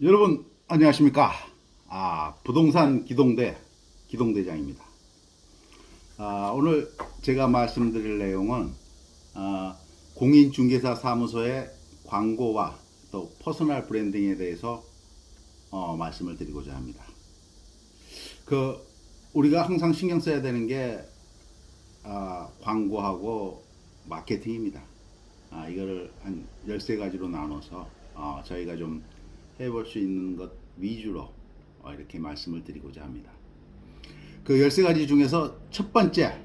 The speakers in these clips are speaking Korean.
여러분 안녕하십니까? 부동산 기동대장입니다. 오늘 제가 말씀드릴 내용은 공인중개사 사무소의 광고와 또 퍼스널 브랜딩에 대해서 말씀을 드리고자 합니다. 우리가 항상 신경 써야 되는 게 광고하고 마케팅입니다. 이거를 한 13가지로 나눠서 저희가 좀 해볼 수 있는 것 위주로 이렇게 말씀을 드리고자 합니다. 그 13가지 중에서 첫 번째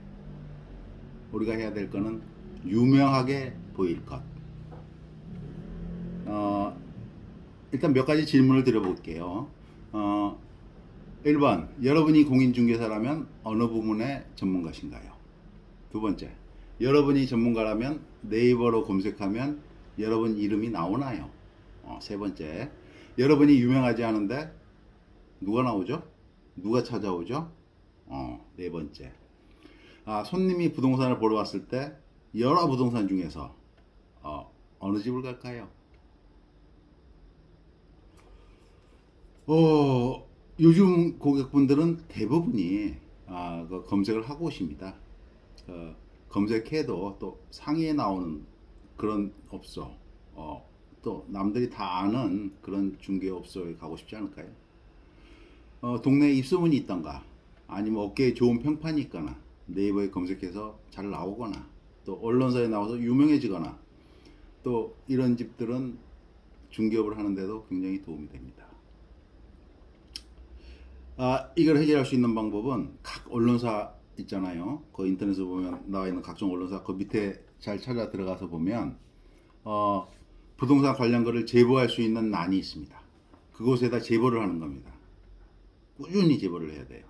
우리가 해야 될 거는 유명하게 보일 것. 일단 몇 가지 질문을 드려볼게요. 1번, 여러분이 공인중개사라면 어느 부문의 전문가신가요? 두 번째, 여러분이 전문가라면 네이버로 검색하면 여러분 이름이 나오나요? 세 번째, 여러분이 유명하지 않은데 누가 나오죠? 누가 찾아오죠? 네 번째, 손님이 부동산을 보러 왔을 때 여러 부동산 중에서 어느 집을 갈까요? 요즘 고객분들은 대부분이 그 검색을 하고 오십니다. 검색해도 또 상위에 나오는 그런 업소, 또 남들이 다 아는 그런 중개업소에 가고 싶지 않을까요? 동네에 입소문이 있던가, 아니면 업계에 좋은 평판이 있거나, 네이버에 검색해서 잘 나오거나, 또 언론사에 나와서 유명해지거나, 또 이런 집들은 중개업을 하는데도 굉장히 도움이 됩니다. 이걸 해결할 수 있는 방법은 각 언론사 있잖아요. 그 인터넷에 보면 나와 있는 각종 언론사 그 밑에 잘 찾아 들어가서 보면 부동산 관련 거를 제보할 수 있는 난이 있습니다. 그곳에다 제보를 하는 겁니다. 꾸준히 제보를 해야 돼요.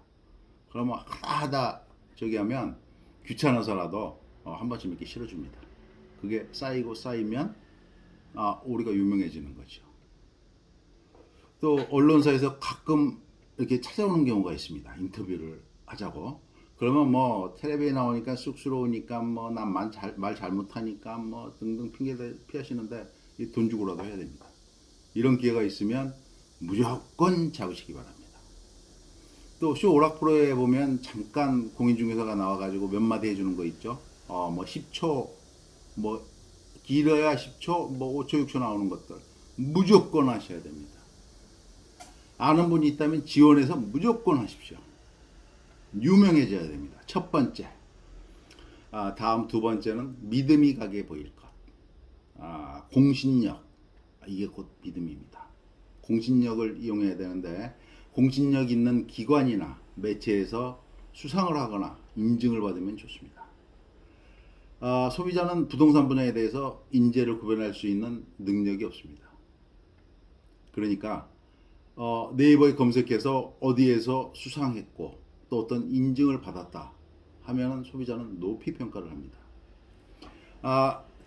그러면 하다 저기 하면 귀찮아서라도 한 번쯤 이렇게 실어줍니다. 그게 쌓이고 쌓이면 우리가 유명해지는 거죠. 또 언론사에서 가끔 이렇게 찾아오는 경우가 있습니다. 인터뷰를 하자고. 그러면 뭐 텔레비에 나오니까 쑥스러우니까 뭐 난 말 잘못하니까 뭐 등등 핑계를 피하시는데 돈 주고라도 해야 됩니다. 이런 기회가 있으면 무조건 잡으시기 바랍니다. 또 쇼 오락 프로에 보면 잠깐 공인중개사가 나와가지고 몇 마디 해주는 거 있죠. 뭐 10초, 뭐 길어야 10초, 뭐 5초, 6초 나오는 것들 무조건 하셔야 됩니다. 아는 분이 있다면 지원해서 무조건 하십시오. 유명해져야 됩니다. 첫 번째. 다음 두 번째는 믿음이 가게 보일 것. 공신력. 이게 곧 믿음입니다. 공신력을 이용해야 되는데 공신력 있는 기관이나 매체에서 수상을 하거나 인증을 받으면 좋습니다. 소비자는 부동산 분야에 대해서 인재를 구별할 수 있는 능력이 없습니다. 그러니까 네이버에 검색해서 어디에서 수상했고 또 어떤 인증을 받았다 하면 소비자는 높이 평가를 합니다.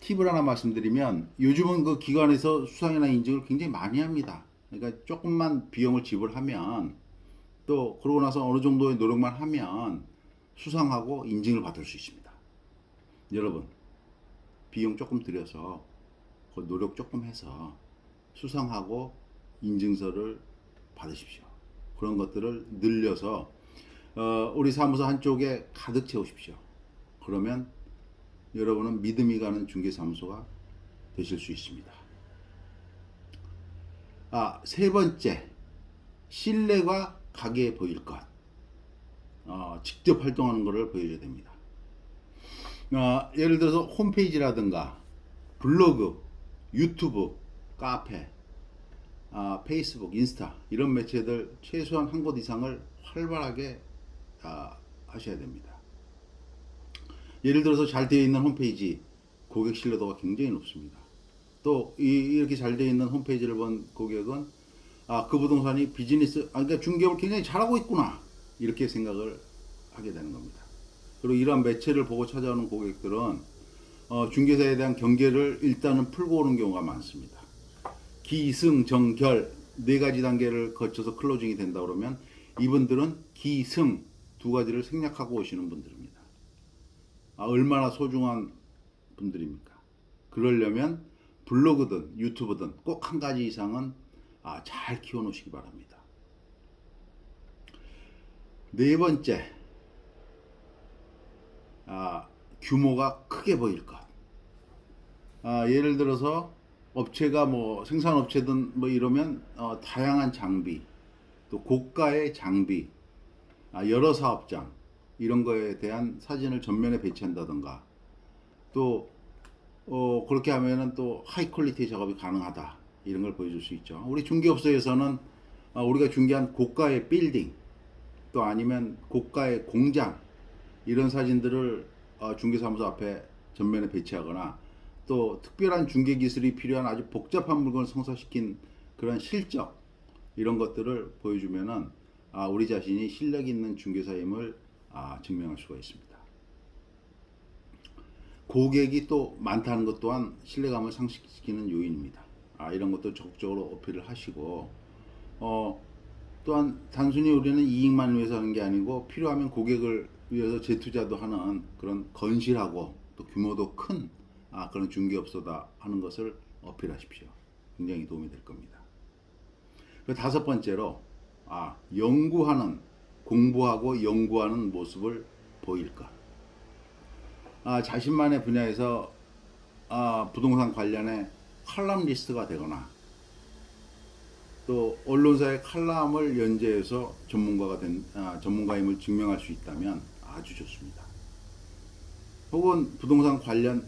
팁을 하나 말씀드리면 요즘은 그 기관에서 수상이나 인증을 굉장히 많이 합니다. 그러니까 조금만 비용을 지불하면 또 그러고 나서 어느 정도의 노력만 하면 수상하고 인증을 받을 수 있습니다. 여러분 비용 조금 들여서 그 노력 조금 해서 수상하고 인증서를 받으십시오. 그런 것들을 늘려서 우리 사무소 한쪽에 가득 채우십시오. 그러면 여러분은 믿음이 가는 중개사무소가 되실 수 있습니다. 세 번째, 신뢰가 가게 보일 것. 직접 활동하는 것을 보여줘야 됩니다. 예를 들어서 홈페이지라든가 블로그, 유튜브, 카페, 페이스북, 인스타 이런 매체들 최소한 한 곳 이상을 활발하게 하셔야 됩니다. 예를 들어서 잘 되어 있는 홈페이지 고객 신뢰도가 굉장히 높습니다. 또 이렇게 잘 되어 있는 홈페이지를 본 고객은 그 부동산이 비즈니스, 그러니까 중개업을 굉장히 잘하고 있구나 이렇게 생각을 하게 되는 겁니다. 그리고 이러한 매체를 보고 찾아오는 고객들은 중개사에 대한 경계를 일단은 풀고 오는 경우가 많습니다. 기승, 정결 네 가지 단계를 거쳐서 클로징이 된다 그러면 이분들은 기승 두 가지를 생략하고 오시는 분들입니다. 얼마나 소중한 분들입니까? 그러려면 블로그든 유튜브든 꼭 한 가지 이상은 잘 키워놓으시기 바랍니다. 네 번째, 규모가 크게 보일 것. 예를 들어서 업체가 뭐 생산업체든 뭐 이러면 다양한 장비, 또 고가의 장비, 여러 사업장 이런 거에 대한 사진을 전면에 배치한다던가, 또 그렇게 하면은 또 하이 퀄리티 작업이 가능하다 이런 걸 보여줄 수 있죠. 우리 중개업소에서는 우리가 중개한 고가의 빌딩, 또 아니면 고가의 공장 이런 사진들을 중개사무소 앞에 전면에 배치하거나, 또 특별한 중개 기술이 필요한 아주 복잡한 물건을 성사시킨 그런 실적 이런 것들을 보여주면은 우리 자신이 실력 있는 중개사임을 증명할 수가 있습니다. 고객이 또 많다는 것 또한 신뢰감을 상승시키는 요인입니다. 이런 것도 적극적으로 어필을 하시고, 또한 단순히 우리는 이익만 위해서 하는 게 아니고 필요하면 고객을 위해서 재투자도 하는 그런 건실하고 또 규모도 큰 그런 중개업소다 하는 것을 어필하십시오. 굉장히 도움이 될 겁니다. 그 다섯 번째로 공부하고 연구하는 모습을 보일 것. 자신만의 분야에서 부동산 관련해 칼럼니스트가 되거나, 또 언론사의 칼럼을 연재해서 전문가임을 증명할 수 있다면 아주 좋습니다. 혹은 부동산 관련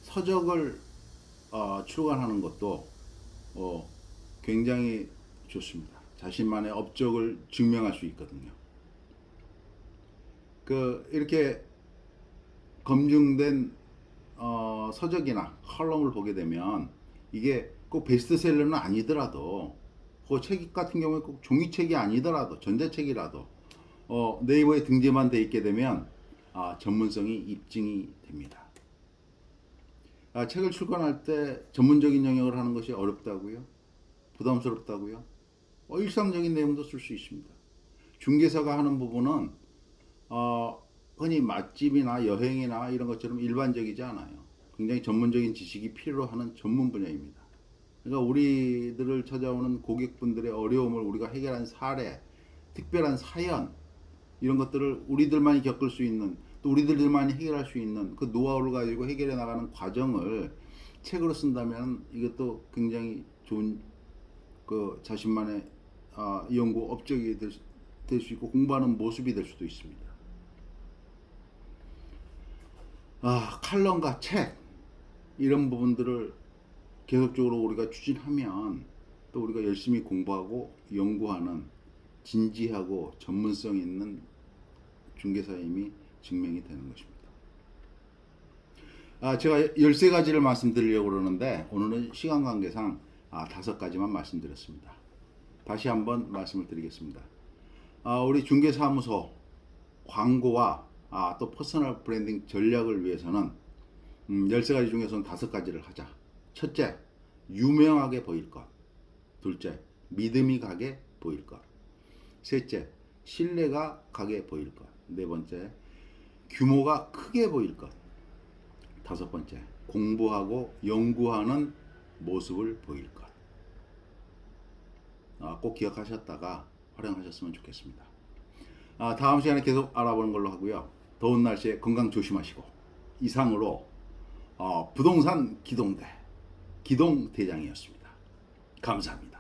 서적을 출간하는 것도 굉장히 좋습니다. 자신만의 업적을 증명할 수 있거든요. 이렇게 검증된 서적이나 칼럼을 보게 되면 이게 꼭 베스트셀러는 아니더라도, 그 책 같은 경우에 꼭 종이책이 아니더라도 전자책이라도 네이버에 등재만 돼 있게 되면 전문성이 입증이 됩니다. 책을 출간할 때 전문적인 영역을 하는 것이 어렵다고요? 부담스럽다고요? 일상적인 내용도 쓸 수 있습니다. 중개사가 하는 부분은 흔히 맛집이나 여행이나 이런 것처럼 일반적이지 않아요. 굉장히 전문적인 지식이 필요로 하는 전문 분야입니다. 그러니까 우리들을 찾아오는 고객분들의 어려움을 우리가 해결한 사례, 특별한 사연, 이런 것들을 우리들만이 겪을 수 있는, 또 우리들만이 해결할 수 있는 그 노하우를 가지고 해결해 나가는 과정을 책으로 쓴다면 이것도 굉장히 좋은 자신만의 연구 업적이 될 수 있고 공부하는 모습이 될 수도 있습니다. 칼럼과 책 이런 부분들을 계속적으로 우리가 추진하면, 또 우리가 열심히 공부하고 연구하는 진지하고 전문성 있는 중개사임이 증명이 되는 것입니다. 제가 13가지를 말씀드리려고 그러는데 오늘은 시간 관계상 5가지만 말씀드렸습니다. 다시 한번 말씀을 드리겠습니다. 우리 중개사무소 광고와 또 퍼스널 브랜딩 전략을 위해서는 13가지 중에서는 5가지를 하자. 첫째, 유명하게 보일 것. 둘째, 믿음이 가게 보일 것. 셋째, 신뢰가 가게 보일 것. 네 번째, 규모가 크게 보일 것. 다섯 번째, 공부하고 연구하는 모습을 보일 것. 꼭 기억하셨다가 활용하셨으면 좋겠습니다. 다음 시간에 계속 알아보는 걸로 하고요. 더운 날씨에 건강 조심하시고, 이상으로 부동산 기동대장이었습니다. 감사합니다.